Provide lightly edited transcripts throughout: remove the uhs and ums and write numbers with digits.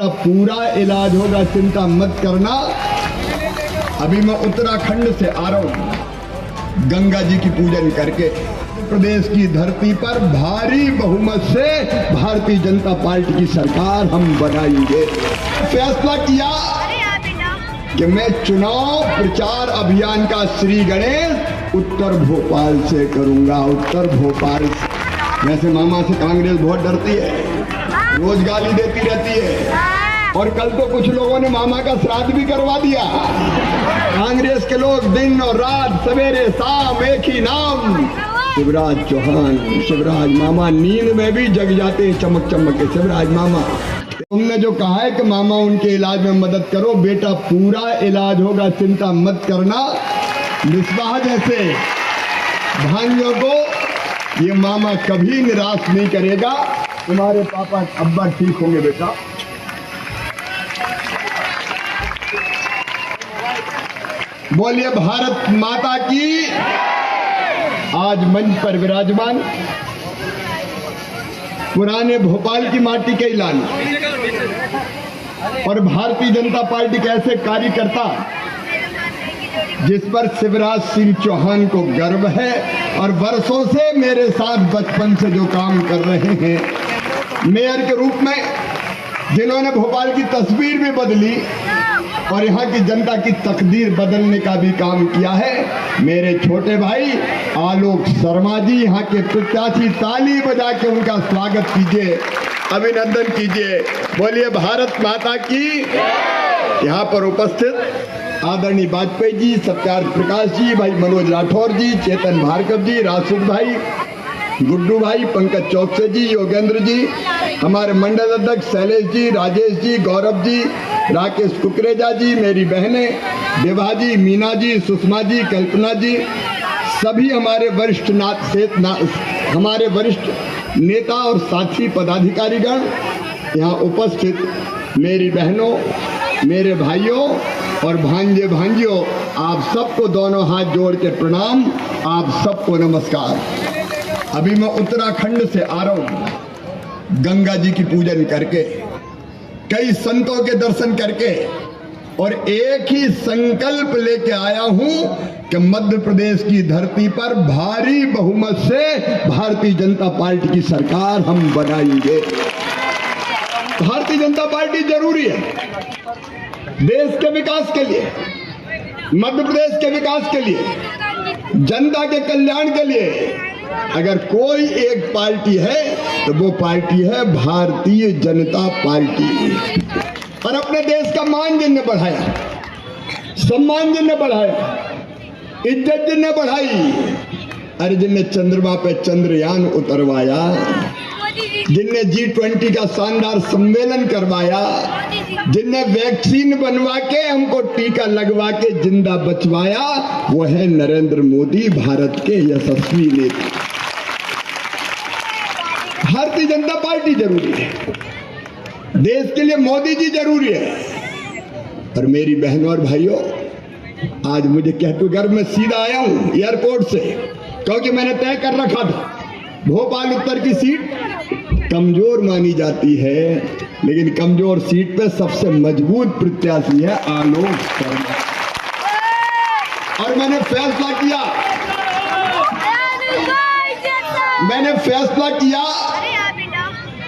पूरा इलाज होगा, चिंता मत करना। अभी मैं उत्तराखंड से आ रहा हूँ गंगा जी की पूजन करके। प्रदेश की धरती पर भारी बहुमत से भारतीय जनता पार्टी की सरकार हम बनाएंगे। फैसला किया कि मैं चुनाव प्रचार अभियान का श्री गणेश उत्तर भोपाल से करूंगा। उत्तर भोपाल से। वैसे मामा से कांग्रेस बहुत डरती है, रोज गाली देती रहती है, और कल तो कुछ लोगों ने मामा का श्राद्ध भी करवा दिया। कांग्रेस के लोग दिन और रात सवेरे शाम एक ही नाम, शिवराज चौहान। शिवराज मामा नींद में भी जग जाते हैं चमक चमक के। शिवराज मामा, तुमने जो कहा है कि मामा उनके इलाज में मदद करो, बेटा पूरा इलाज होगा, चिंता मत करना। मिसबाह जैसे भाइयों को ये मामा कभी निराश नहीं करेगा। तुम्हारे पापा अब्बा ठीक होंगे बेटा। बोलिए भारत माता की। आज मंच पर विराजमान पुराने भोपाल की माटी के ऐलान और भारतीय जनता पार्टी के ऐसे कार्यकर्ता जिस पर शिवराज सिंह चौहान को गर्व है और वर्षों से मेरे साथ बचपन से जो काम कर रहे हैं, मेयर के रूप में जिन्होंने भोपाल की तस्वीर भी बदली और यहाँ की जनता की तकदीर बदलने का भी काम किया है, मेरे छोटे भाई आलोक शर्मा जी, यहाँ के प्रत्याशी। ताली बजा के उनका स्वागत कीजिए, अभिनंदन कीजिए। बोलिए भारत माता की। यहाँ पर उपस्थित आदरणीय वाजपेयी जी, सत्यार्थ प्रकाश जी, भाई मनोज राठौर जी, चेतन भार्गव जी, राशिद भाई, गुड्डू भाई, पंकज चौकसे जी, योगेंद्र जी, हमारे मंडल अध्यक्ष शैलेश जी, राजेश जी, गौरव जी, राकेश कुकरेजा जी, मेरी बहनें विभा जी, मीना जी, सुषमा जी, कल्पना जी, सभी हमारे हमारे वरिष्ठ नेता और साथी पदाधिकारीगण, यहाँ उपस्थित मेरी बहनों, मेरे भाइयों और भांजे भांजियों, आप सबको दोनों हाथ जोड़ के प्रणाम, आप सबको नमस्कार। अभी मैं उत्तराखंड से आ रहा हूँ गंगा जी की पूजन करके, कई संतों के दर्शन करके, और एक ही संकल्प लेके आया हूं कि मध्य प्रदेश की धरती पर भारी बहुमत से भारतीय जनता पार्टी की सरकार हम बनाएंगे। भारतीय जनता पार्टी जरूरी है देश के विकास के लिए, मध्य प्रदेश के विकास के लिए, जनता के कल्याण के लिए। अगर कोई एक पार्टी है तो वो पार्टी है भारतीय जनता पार्टी। और अपने देश का मान जिनने बढ़ाया, सम्मान जिनने बढ़ाया, इज्जत जिनने बढ़ाई, अरे जिनने चंद्रमा पे चंद्रयान उतरवाया, जिनने G20 का शानदार सम्मेलन करवाया, जिनने वैक्सीन बनवा के हमको टीका लगवा के जिंदा बचवाया, वो है नरेंद्र मोदी, भारत के यशस्वी नेता। भारतीय जनता पार्टी जरूरी है, देश के लिए मोदी जी जरूरी है। और मेरी बहनों और भाइयों, आज मुझे कहते घर में सीधा आया हूं एयरपोर्ट से, क्योंकि मैंने तय कर रखा था भोपाल उत्तर की सीट कमजोर मानी जाती है, लेकिन कमजोर सीट पे सबसे मजबूत प्रत्याशी है आलोक शर्मा। और मैंने फैसला किया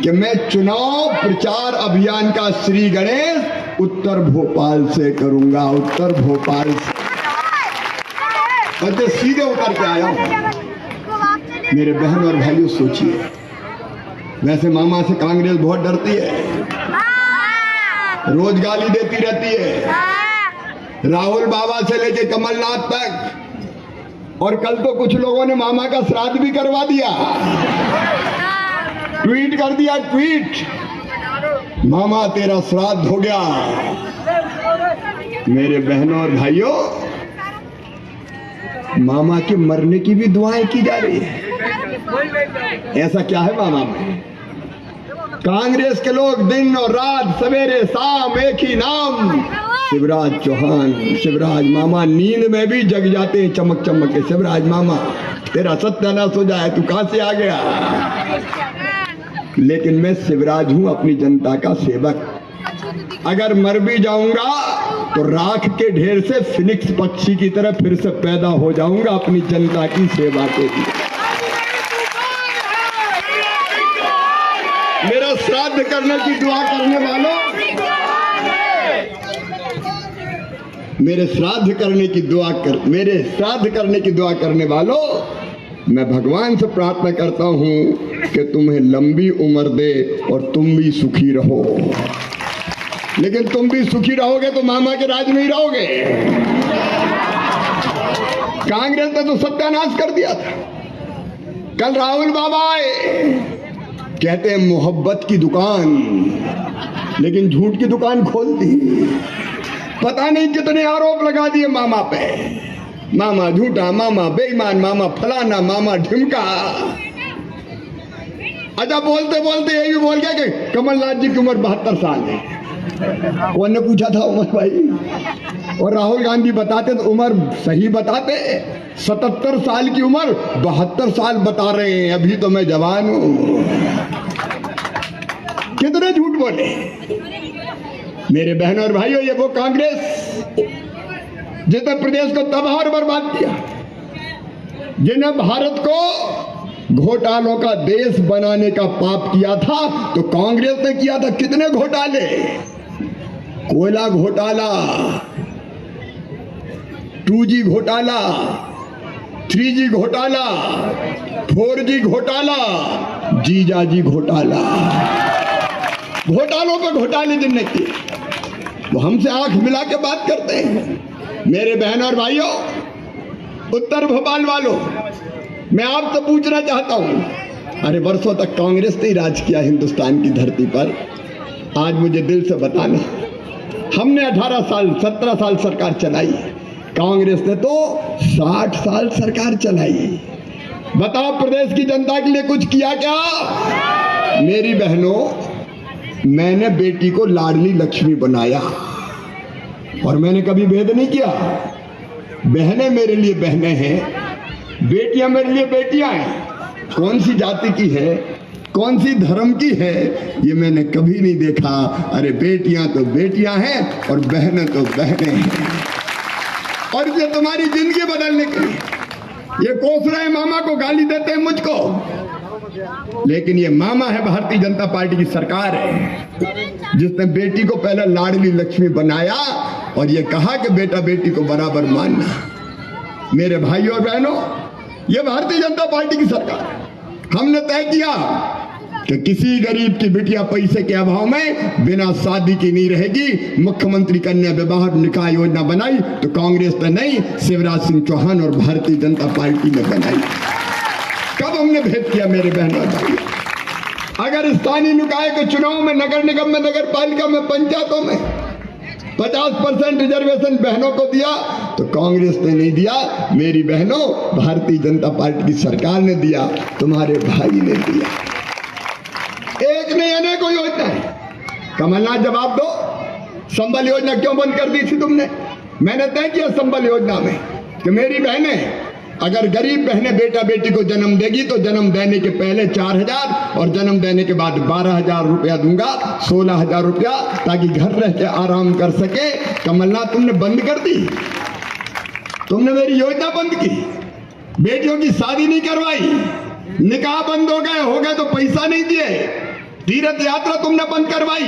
कि मैं चुनाव प्रचार अभियान का श्री गणेश उत्तर भोपाल से करूंगा। उत्तर भोपाल से और सीधे उतर के आया हूं। मेरे बहन और भाइयों, सोचिए, वैसे मामा से कांग्रेस बहुत डरती है, रोज गाली देती रहती है, राहुल बाबा से लेके कमलनाथ तक, और कल तो कुछ लोगों ने मामा का श्राद्ध भी करवा दिया, ट्वीट कर दिया, ट्वीट, मामा तेरा श्राद्ध हो गया। मेरे बहनों और भाइयों, मामा के मरने की भी दुआएं की जा रही है। ऐसा क्या है मामा में? कांग्रेस के लोग दिन और रात सवेरे शाम एक ही नाम, शिवराज चौहान। शिवराज मामा नींद में भी जग जाते हैं चमक चमक के। शिवराज मामा तेरा सत्यानाश हो जाए, तू कहां से आ गया? लेकिन मैं शिवराज हूं, अपनी जनता का सेवक। अगर मर भी जाऊंगा तो राख के ढेर से फिनिक्स पक्षी की तरह फिर से पैदा हो जाऊंगा अपनी जनता की सेवा के लिए। मेरा श्राद्ध करने की दुआ करने वालों, मेरे श्राद्ध करने की दुआ करने वालों, मैं भगवान से प्रार्थना करता हूं कि तुम्हें लंबी उम्र दे और तुम भी सुखी रहो। लेकिन तुम भी सुखी रहोगे तो मामा के राज में ही रहोगे। कांग्रेस ने तो सत्यानाश कर दिया था। कल राहुल बाबा आए, कहते हैं मोहब्बत की दुकान, लेकिन झूठ की दुकान खोल दी। पता नहीं कितने आरोप लगा दिए मामा पे, मामा झूठा, मामा बेईमान, मामा फलाना, मामा ढिमका। अच्छा, बोलते बोलते ये भी बोल गया कि कमलनाथ जी की उम्र 72 साल है। कौन ने पूछा था उमर भाई? और राहुल गांधी बताते तो उम्र सही बताते, 77 साल की उम्र 72 साल बता रहे हैं, अभी तो मैं जवान हूं। कितने झूठ बोले मेरे बहनों और भाइयों। ये वो कांग्रेस जिसने प्रदेश को तबाह और बर्बाद किया, जिन्हें भारत को घोटालों का देश बनाने का पाप किया था, तो कांग्रेस ने किया था कितने घोटाले। कोयला घोटाला, 2G घोटाला, 3G घोटाला, 4G घोटाला, जीजाजी घोटाला। घोटालों पे घोटाले जिनने किए वो हमसे आंख मिला के बात करते हैं। मेरे बहनों और भाइयों, उत्तर भोपाल वालों, मैं आपसे पूछना चाहता हूं, अरे वर्षों तक कांग्रेस ने ही राज किया हिंदुस्तान की धरती पर। आज मुझे दिल से बताना, हमने 18 साल 17 साल सरकार चलाई, कांग्रेस ने तो 60 साल सरकार चलाई। बताओ प्रदेश की जनता के लिए कुछ किया क्या? मेरी बहनों, मैंने बेटी को लाडली लक्ष्मी बनाया और मैंने कभी भेद नहीं किया। बहनें मेरे लिए बहनें हैं, बेटियां मेरे लिए बेटियां हैं। कौन सी जाति की है, कौन सी धर्म की है, ये मैंने कभी नहीं देखा। अरे बेटियां तो बेटियां हैं और बहनें तो बहनें हैं। और ये तुम्हारी जिंदगी बदलने के लिए ये कोस रहे मामा को, गाली देते हैं मुझको, लेकिन ये मामा है, भारतीय जनता पार्टी की सरकार है, जिसने बेटी को पहले लाडली लक्ष्मी बनाया और ये कहा कि बेटा बेटी को बराबर मानना। मेरे भाइयों और बहनों, ये भारतीय जनता पार्टी की सरकार। हमने तय किया कि किसी गरीब की बिटिया पैसे के अभाव में बिना शादी की नहीं रहेगी। मुख्यमंत्री कन्या विवाह निकाह योजना बनाई तो कांग्रेस ने नहीं, शिवराज सिंह चौहान और भारतीय जनता पार्टी ने बनाई। कब हमने भेद किया मेरे बहनों और भाई? अगर स्थानीय निकाय के चुनाव में, नगर निगम में, नगर पालिका में, पंचायतों में 50% रिजर्वेशन बहनों को दिया तो कांग्रेस ने नहीं दिया। मेरी बहनों, भारतीय जनता पार्टी की सरकार ने दिया, तुम्हारे भाई ने दिया। एक नहीं अनेकों योजना है। कमलनाथ जवाब दो, संबल योजना क्यों बंद कर दी थी तुमने? मैंने तय किया संबल योजना में कि मेरी बहनें, अगर गरीब बहनें बेटा बेटी को जन्म देगी तो जन्म देने के पहले 4,000 और जन्म देने के बाद 12,000 रुपया दूंगा, 16,000 रुपया, ताकि घर रह के आराम कर सके। कमलनाथ तुमने बंद कर दी, तुमने मेरी योजना बंद की, बेटियों की शादी नहीं करवाई, निकाह बंद हो गए तो पैसा नहीं दिए, तीर्थ यात्रा तुमने बंद करवाई।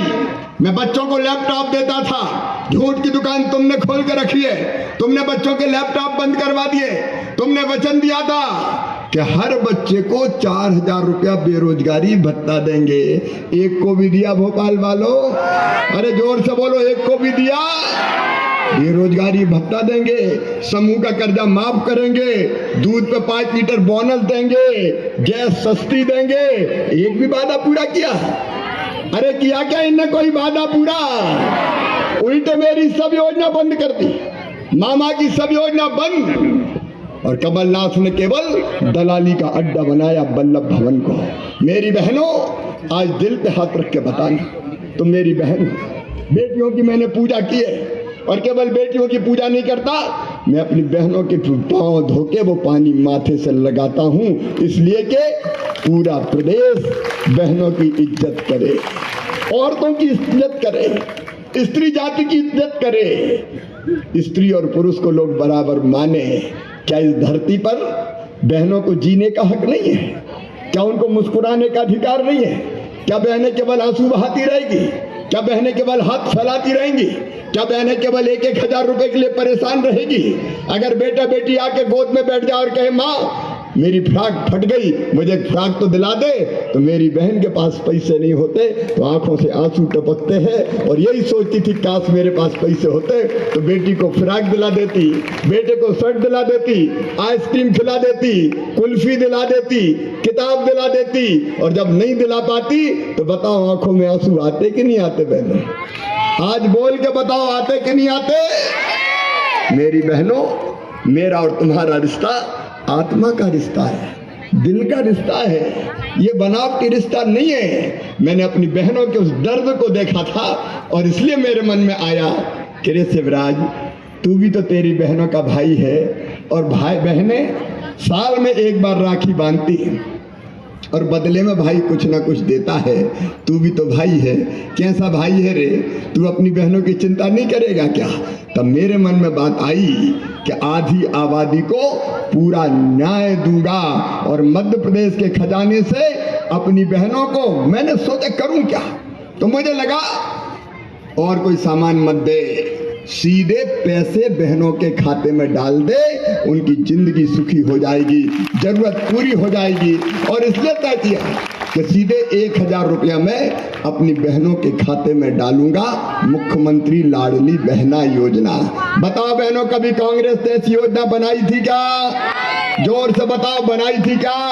मैं बच्चों को लैपटॉप देता था, झूठ की दुकान तुमने खोल कर रखी है, तुमने बच्चों के लैपटॉप बंद करवा दिए। तुमने वचन दिया था कि हर बच्चे को 4,000 रुपया बेरोजगारी भत्ता देंगे। एक को भी दिया भोपाल वालों? अरे जोर से बोलो, एक को भी दिया? बेरोजगारी भत्ता देंगे, समूह का कर्जा माफ करेंगे, दूध पे 5 लीटर बोनस देंगे, गैस सस्ती देंगे। एक भी वादा पूरा किया? अरे किया क्या इनने कोई वादा पूरा? उल्टे मेरी सब योजना बंद कर दी, मामा की सब योजना बंद। और कमलनाथ ने केवल दलाली का अड्डा बनाया वल्लभ भवन को। मेरी बहनों, आज दिल पे हाथ रख के बताना, तुम मेरी बहन, बेटियों की मैंने पूजा की है। और केवल बेटियों की पूजा नहीं करता, मैं अपनी बहनों के पांव धोके वो पानी माथे से लगाता हूं, इसलिए कि पूरा प्रदेश बहनों की इज्जत करे, औरतों की इज्जत करे। स्त्री जाति की इज्जत करे, स्त्री और पुरुष को लोग बराबर माने। क्या इस धरती पर बहनों को जीने का हक नहीं है? क्या उनको मुस्कुराने का अधिकार नहीं है? क्या बहनें केवल आंसू बहाती रहेगी? क्या बहनें केवल हाथ फैलाती रहेंगी? क्या बहनें केवल 1-1 रुपए के लिए परेशान रहेगी? अगर बेटा बेटी आके गोद में बैठ जाए और कहे माँ मेरी फ्राक फट गई, मुझे एक फ्राक तो दिला दे, तो मेरी बहन के पास पैसे नहीं होते तो आंखों से आंसू टपकते हैं और यही सोचती थी काश मेरे पास पैसे होते तो बेटी को फ्राक दिला देती, बेटे को शर्ट दिला देती, आइसक्रीम खिला देती, कुल्फी दिला देती, किताब दिला देती। और जब नहीं दिला पाती तो बताओ आंखों में आंसू आते कि नहीं आते? बहनों आज बोल के बताओ आते कि नहीं आते? मेरी बहनों, मेरा और तुम्हारा रिश्ता आत्मा का रिश्ता है, दिल का रिश्ता है, ये बनावटी रिश्ता नहीं है। मैंने अपनी बहनों के उस दर्द को देखा था और इसलिए मेरे मन में आया कि रे शिवराज, तू भी तो तेरी बहनों का भाई है और भाई बहनें साल में एक बार राखी बांधती और बदले में भाई कुछ ना कुछ देता है। तू भी तो भाई है, कैसा भाई है रे? तू अपनी बहनों की चिंता नहीं करेगा क्या? तब मेरे मन में बात आई कि आधी आबादी को पूरा न्याय दूंगा और मध्य प्रदेश के खजाने से अपनी बहनों को, मैंने सोचा करूं क्या, तो मुझे लगा और कोई सामान मत दे, सीधे पैसे बहनों के खाते में डाल दे, उनकी जिंदगी सुखी हो जाएगी, जरूरत पूरी हो जाएगी। और इसलिए तय किया कि सीधे 1000 रुपया मैं अपनी बहनों के खाते में डालूंगा, मुख्यमंत्री लाडली बहना योजना। बताओ बहनों, कभी कांग्रेस ने ऐसी योजना बनाई थी क्या? जोर से बताओ, बनाई थी क्या?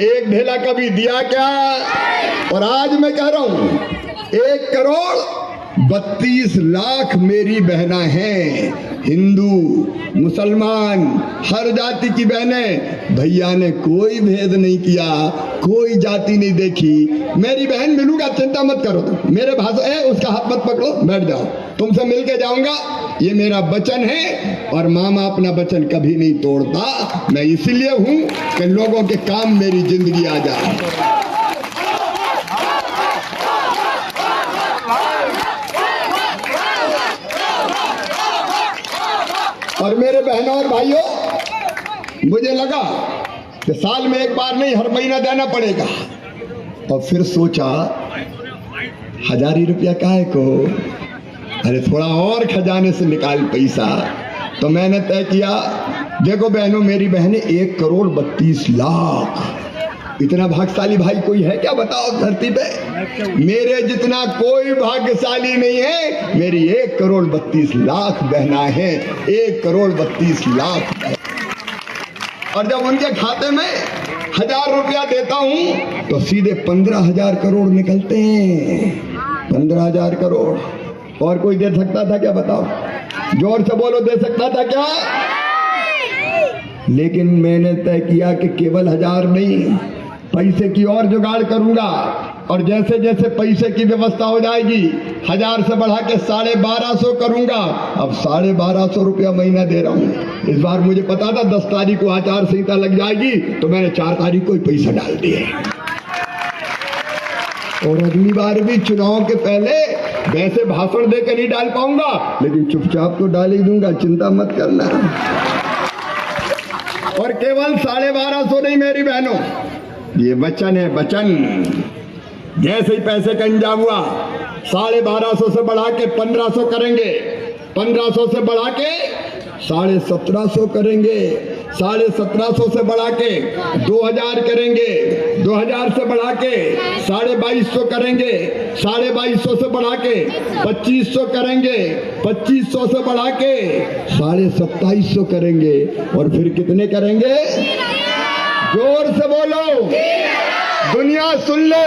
एक ढेला कभी दिया क्या? और आज मैं कह रहा हूं 1,32,00,000 मेरी बहना हैं, हिंदू मुसलमान हर जाति की बहनें। भैया ने कोई भेद नहीं किया, कोई जाति नहीं देखी। मेरी बहन मिलूंगा, चिंता मत करो तुम। मेरे भाषा है, उसका हाथ मत पकड़ो, बैठ जाओ, तुमसे मिलके जाऊंगा, ये मेरा वचन है। और मामा अपना वचन कभी नहीं तोड़ता। मैं इसलिए हूं कि लोगों के काम मेरी जिंदगी आ जाए। और मेरे बहनों और भाइयों, मुझे लगा कि साल में एक बार नहीं, हर महीना देना पड़ेगा। और फिर सोचा 1000 रुपया काहे को, अरे थोड़ा और खजाने से निकाल पैसा। तो मैंने तय किया, देखो बहनों, मेरी बहनें 1,32,00,000, इतना भाग्यशाली भाई कोई है क्या? बताओ धरती पे। मेरे जितना कोई भाग्यशाली नहीं है। मेरी 1,32,00,000 बहना है, 1,32,00,000। और जब उनके खाते में 1000 रुपया देता हूं तो सीधे 15,000 करोड़ निकलते हैं। 15,000 करोड़। और कोई दे सकता था क्या? बताओ, जोर से बोलो, दे सकता था क्या? लेकिन मैंने तय किया कि केवल 1000 नहीं, पैसे की और जुगाड़ करूंगा। और जैसे जैसे पैसे की व्यवस्था हो जाएगी 1000 से बढ़ा के 1250 करूंगा। अब 1250 रुपया महीना दे रहा हूं। इस बार मुझे पता था 10 तारीख को आचार संहिता लग जाएगी, तो मैंने 4 तारीख को ही पैसा डाल दिए। और अगली बार भी चुनाव के पहले वैसे भाषण देकर नहीं डाल पाऊंगा, लेकिन चुपचाप तो डाल ही दूंगा, चिंता मत करना। और केवल 1250 नहीं मेरी बहनों, ये वचन है, वचन। जैसे ही पैसे का इंतजाम हुआ 1250 से बढ़ा के 1500 करेंगे, 1500 से बढ़ा के 1750 करेंगे, 1750 से बढ़ा के 2000 करेंगे, 2000 से बढ़ा के 2250 करेंगे, 2250 से बढ़ा के 2500 करेंगे, 2500 से बढ़ा के 2750 करेंगे। और फिर कितने करेंगे? जोर से बोलो, दुनिया सुन ले।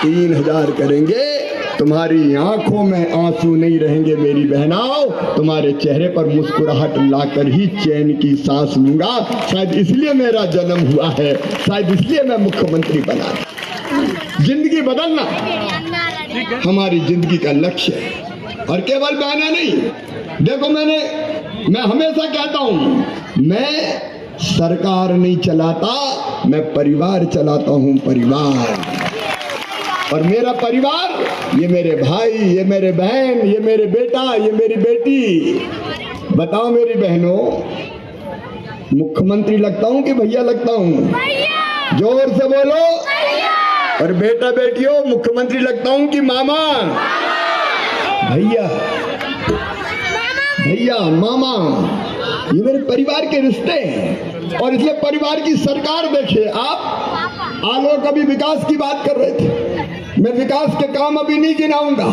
3000 करेंगे। तुम्हारी आंखों में आंसू नहीं रहेंगे मेरी बहनाओं, तुम्हारे चेहरे पर मुस्कुराहट लाकर ही चैन की सांस लूंगा। शायद इसलिए मेरा जन्म हुआ है, शायद इसलिए मैं मुख्यमंत्री बना। जिंदगी बदलना हमारी जिंदगी का लक्ष्य है। और केवल बहने नहीं, देखो मैं हमेशा कहता हूं, मैं सरकार नहीं चलाता, मैं परिवार चलाता हूं, परिवार। और मेरा परिवार, ये मेरे भाई, ये मेरे बहन, ये मेरे बेटा, ये मेरी बेटी। बताओ मेरी बहनों, मुख्यमंत्री लगता हूँ कि भैया लगता हूँ? जोर से बोलो। और बेटा बेटियों, मुख्यमंत्री लगता हूँ कि मामा? भैया, भैया, मामा, ये मेरे परिवार के रिश्ते हैं। और इसलिए परिवार की सरकार देखिए। आप आलोक अभी विकास की बात कर रहे थे, मैं विकास के काम अभी नहीं गिनाऊंगा,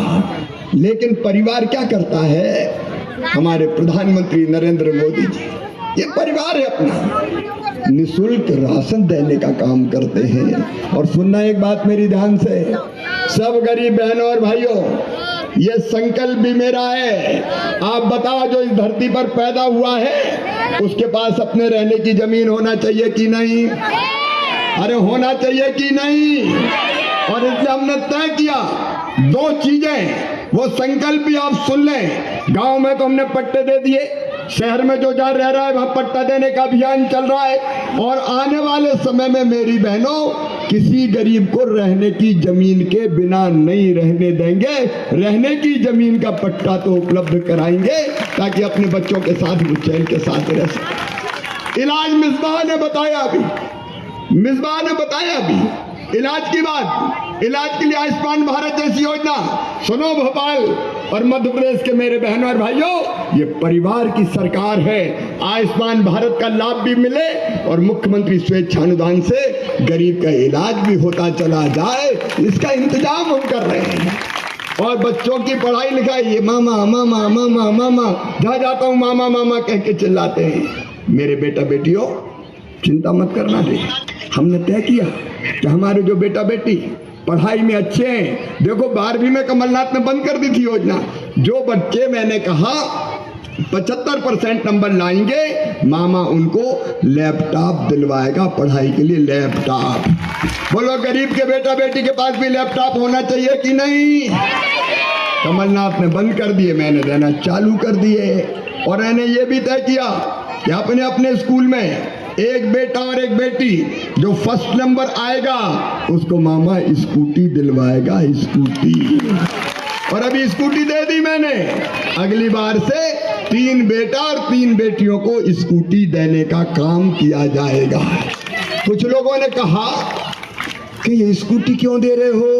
लेकिन परिवार क्या करता है? हमारे प्रधानमंत्री नरेंद्र मोदी जी, ये परिवार है अपना, निःशुल्क राशन देने का काम करते हैं। और सुनना एक बात मेरी ध्यान से, सब गरीब बहनों और भाइयों, ये संकल्प भी मेरा है। आप बताओ, जो इस धरती पर पैदा हुआ है उसके पास अपने रहने की जमीन होना चाहिए कि नहीं? अरे होना चाहिए कि नहीं? और इसलिए हमने तय किया दो चीजें, वो संकल्प भी आप सुन लें। गांव में तो हमने पट्टे दे दिए, शहर में जो जहाँ रह रहा है वहां पट्टा देने का अभियान चल रहा है। और आने वाले समय में मेरी बहनों, किसी गरीब को रहने की जमीन के बिना नहीं रहने देंगे। रहने की जमीन का पट्टा तो उपलब्ध कराएंगे ताकि अपने बच्चों के साथ वो चैन के साथ रह सके। इलाज मिसबाह ने बताया अभी, मिसबाह ने बताया अभी इलाज की बात। इलाज के लिए आयुष्मान भारत जैसी योजना सुनो। भोपाल और मध्य प्रदेश के मेरे बहनों और भाइयों, ये परिवार की सरकार है। आयुष्मान भारत का लाभ भी मिले और मुख्यमंत्री स्वेच्छानुदान से गरीब का इलाज भी होता चला जाए, इसका इंतजाम हम कर रहे हैं। और बच्चों की पढ़ाई लिखाई, ये मामा मामा मामा मामा, जहाँ जाता हूँ मामा मामा कह के चिल्लाते हैं। मेरे बेटा बेटियों, चिंता मत करना दे, हमने तय किया कि हमारे जो बेटा बेटी पढ़ाई में अच्छे हैं, देखो 12वीं में कमलनाथ ने बंद कर दी थी योजना। जो बच्चे मैंने कहा 75% नंबर लाएंगे, मामा उनको लैपटॉप दिलवाएगा पढ़ाई के लिए। लैपटॉप, बोलो गरीब के बेटा बेटी के पास भी लैपटॉप होना चाहिए कि नहीं? कमलनाथ ने बंद कर दिए, मैंने देना चालू कर दिए। और मैंने ये भी तय किया कि अपने अपने स्कूल में एक बेटा और एक बेटी जो फर्स्ट नंबर आएगा उसको मामा स्कूटी दिलवाएगा, स्कूटी। और अभी स्कूटी दे दी मैंने, अगली बार से 3 बेटा और 3 बेटियों को स्कूटी देने का काम किया जाएगा। कुछ लोगों ने कहा कि ये स्कूटी क्यों दे रहे हो,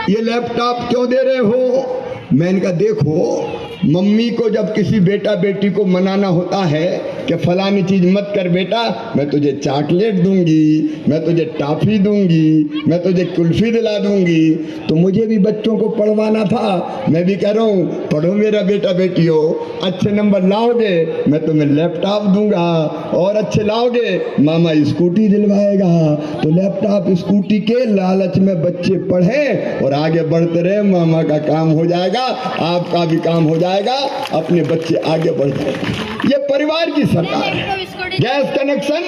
ये लैपटॉप क्यों दे रहे हो? मैंने कहा देखो, मम्मी को जब किसी बेटा बेटी को मनाना होता है कि फलानी चीज मत कर बेटा, मैं तुझे चॉकलेट दूंगी, मैं तुझे टॉफी दूंगी, मैं तुझे कुल्फी दिला दूंगी, तो मुझे भी बच्चों को पढ़वाना था। मैं भी कह रहा हूँ, पढ़ो मेरा बेटा बेटियों, अच्छे नंबर लाओगे मैं तुम्हें लैपटॉप दूंगा, और अच्छे लाओगे मामा स्कूटी दिलवाएगा। तो लैपटॉप स्कूटी के लालच में बच्चे पढ़े और आगे बढ़ते रहे, मामा का काम हो जाएगा, आपका भी काम हो जाएगा, अपने बच्चे आगे बढ़ जाएंगे। ये परिवार की सरकार है। गैस कनेक्शन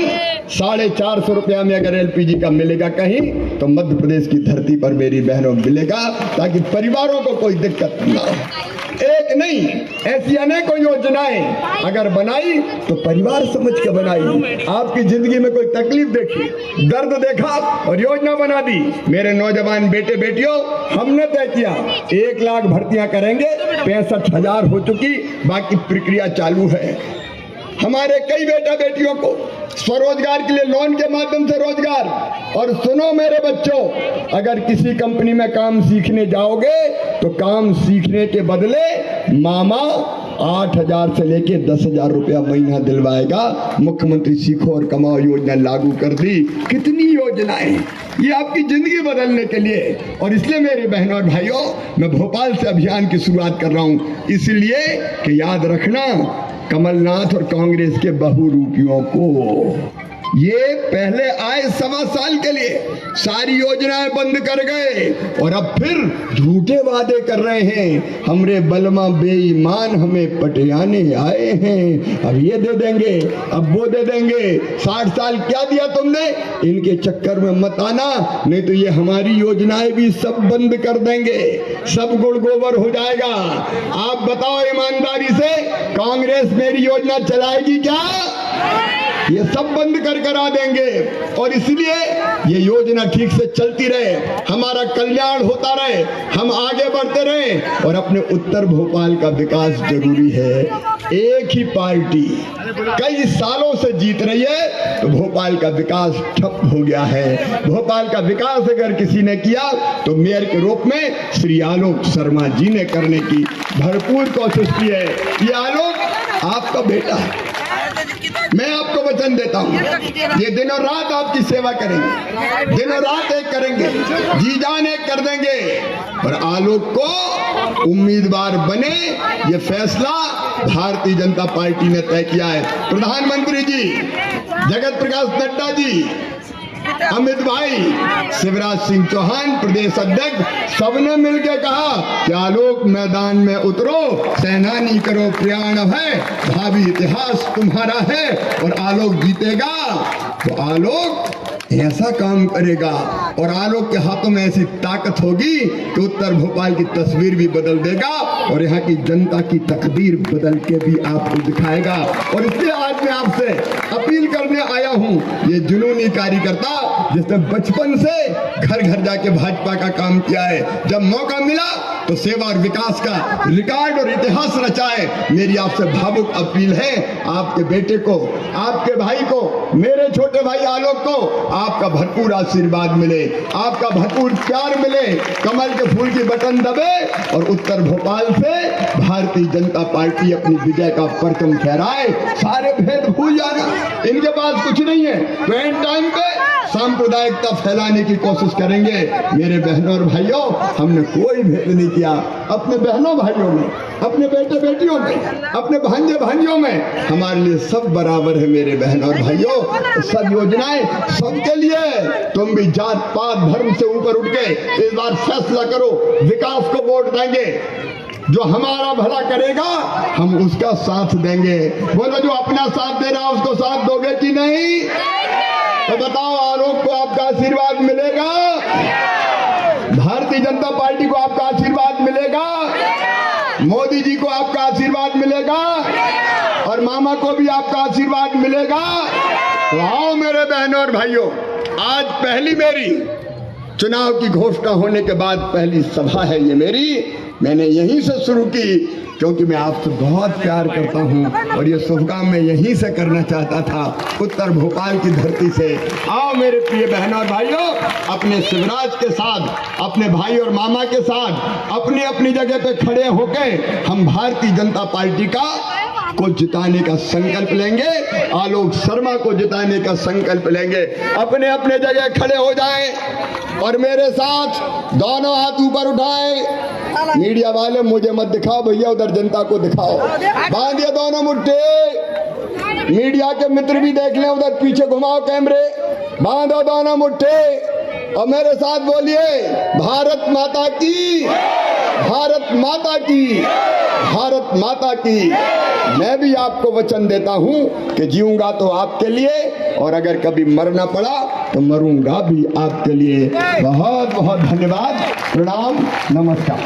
450 रुपया में अगर एलपीजी का मिलेगा कहीं, तो मध्य प्रदेश की धरती पर मेरी बहनों मिलेगा, ताकि परिवारों को कोई दिक्कत न हो। एक नहीं, ऐसी अनेकों योजनाएं अगर बनाई तो परिवार समझ के बनाई। आपकी जिंदगी में कोई तकलीफ देखी, दर्द देखा और योजना बना दी। मेरे नौजवान बेटे बेटियों, हमने तय किया 1 लाख भर्तियां करेंगे, 65,000 हो चुकी, बाकी प्रक्रिया चालू है। हमारे कई बेटा बेटियों को स्वरोजगार के लिए लोन के माध्यम से रोजगार। और सुनो मेरे बच्चों, अगर किसी कंपनी में काम सीखने जाओगे तो काम सीखने के बदले मामा 8,000 से लेके 10,000 रुपया महीना दिलवाएगा। मुख्यमंत्री सीखो और कमाओ योजना लागू कर दी। कितनी योजनाएं, ये आपकी जिंदगी बदलने के लिए। और इसलिए मेरे बहनों और भाइयों, मैं भोपाल से अभियान की शुरुआत कर रहा हूं, इसलिए कि याद रखना, कमलनाथ और कांग्रेस के बहुरूपियों को ये पहले आए 1.25 साल के लिए सारी योजनाएं बंद कर गए और अब फिर झूठे वादे कर रहे हैं। हमरे बलमा बेईमान हमें पटियाने आए हैं, अब ये दे देंगे, अब वो दे देंगे। 60 साल क्या दिया तुमने, इनके चक्कर में मत आना, नहीं तो ये हमारी योजनाएं भी सब बंद कर देंगे, सब गुड़ गोबर हो जाएगा। आप बताओ ईमानदारी से, कांग्रेस मेरी योजना चलाएगी क्या? ये सब बंद कर करा देंगे। और इसलिए ये योजना ठीक से चलती रहे, हमारा कल्याण होता रहे, हम आगे बढ़ते रहे और अपने उत्तर भोपाल का विकास जरूरी है। एक ही पार्टी कई सालों से जीत रही है तो भोपाल का विकास ठप हो गया है। भोपाल का विकास अगर किसी ने किया तो मेयर के रूप में श्री आलोक शर्मा जी ने करने की भरपूर कोशिश की है। ये आलोक आपका बेटा है, मैं आपको वचन देता हूँ ये दिनों रात आपकी सेवा करेंगे, दिनों रात एक करेंगे, जी जान एक कर देंगे। और आलोक को उम्मीदवार बने ये फैसला भारतीय जनता पार्टी ने तय किया है। प्रधानमंत्री जी, जगत प्रकाश नड्डा जी, अमित भाई, शिवराज सिंह चौहान प्रदेश अध्यक्ष, सबने मिलकर कहा कि आलोक मैदान में उतरो, सेनानी करो प्रयाण है, भावी इतिहास तुम्हारा है। और आलोक जीतेगा तो आलोक ऐसा काम करेगा और आलोक के हाथों में ऐसी ताकत होगी कि उत्तर भोपाल की तस्वीर भी बदल देगा और यहाँ की जनता की तकदीर बदल के भी आपको दिखाएगा। और इसलिए आज मैं आपसे अपील करने आया हूँ, ये जुनूनी कार्यकर्ता जिसने बचपन से घर घर जाके भाजपा का काम किया है, जब मौका मिला तो सेवा और विकास का रिकॉर्ड और इतिहास रचा है। मेरी आपसे भावुक अपील है, आपके बेटे को, आपके भाई को, मेरे छोटे भाई आलोक को आपका भरपूर आशीर्वाद मिले, आपका भरपूर प्यार मिले, कमल के फूल की बटन दबे और उत्तर भोपाल से भारतीय जनता पार्टी अपनी विजय का परचम फहराए। सारे भेद भूल जाना, इनके पास कुछ नहीं है। तो एंड टाइम पे सांप्रदायिकता फैलाने की कोशिश करेंगे। मेरे बहनों और भाइयों, हमने कोई भेद नहीं किया। अपने बहनों भाइयों में, अपने बेटे बेटियों में, अपने भांजे भांजियों में हमारे लिए सब बराबर है। मेरे बहनों और भाइयों, सब योजनाएं सबके लिए। तुम भी जात पात धर्म से ऊपर उठ के इस बार फैसला करो, विकास को वोट देंगे, जो हमारा भला करेगा हम उसका साथ देंगे। बोलो, जो अपना साथ दे रहा उसको साथ दोगे कि नहीं? तो बताओ, आलोक को आपका आशीर्वाद मिलेगा? भारतीय जनता पार्टी को आपका आशीर्वाद मिलेगा? मोदी जी को आपका आशीर्वाद मिलेगा? और मामा को भी आपका आशीर्वाद मिलेगा? तो आओ मेरे बहनों और भाइयों, आज पहली मेरी चुनाव की घोषणा होने के बाद पहली सभा है ये मेरी। मैंने यहीं से शुरू की क्योंकि मैं आपसे बहुत प्यार करता हूं और ये शुभ काम मैं यहीं से करना चाहता था, उत्तर भोपाल की धरती से। आओ मेरे प्रिय बहनों और भाइयों, अपने शिवराज के साथ, अपने भाई और मामा के साथ अपनी अपनी जगह पे खड़े होकर हम भारतीय जनता पार्टी को जिताने का संकल्प लेंगे, आलोक शर्मा को जिताने का संकल्प लेंगे। अपने अपने जगह खड़े हो जाएं और मेरे साथ दोनों हाथ ऊपर उठाएं। मीडिया वाले मुझे मत दिखाओ भैया, उधर जनता को दिखाओ। बांधिए दोनों मुट्ठी। मीडिया के मित्र भी देख लें, उधर पीछे घुमाओ कैमरे। बांधो दोनों मुट्ठी और मेरे साथ बोलिए, भारत माता की, भारत माता की, भारत माता की। मैं भी आपको वचन देता हूं कि जीऊंगा तो आपके लिए और अगर कभी मरना पड़ा तो मरूंगा भी आपके लिए। बहुत बहुत धन्यवाद। प्रणाम, नमस्कार।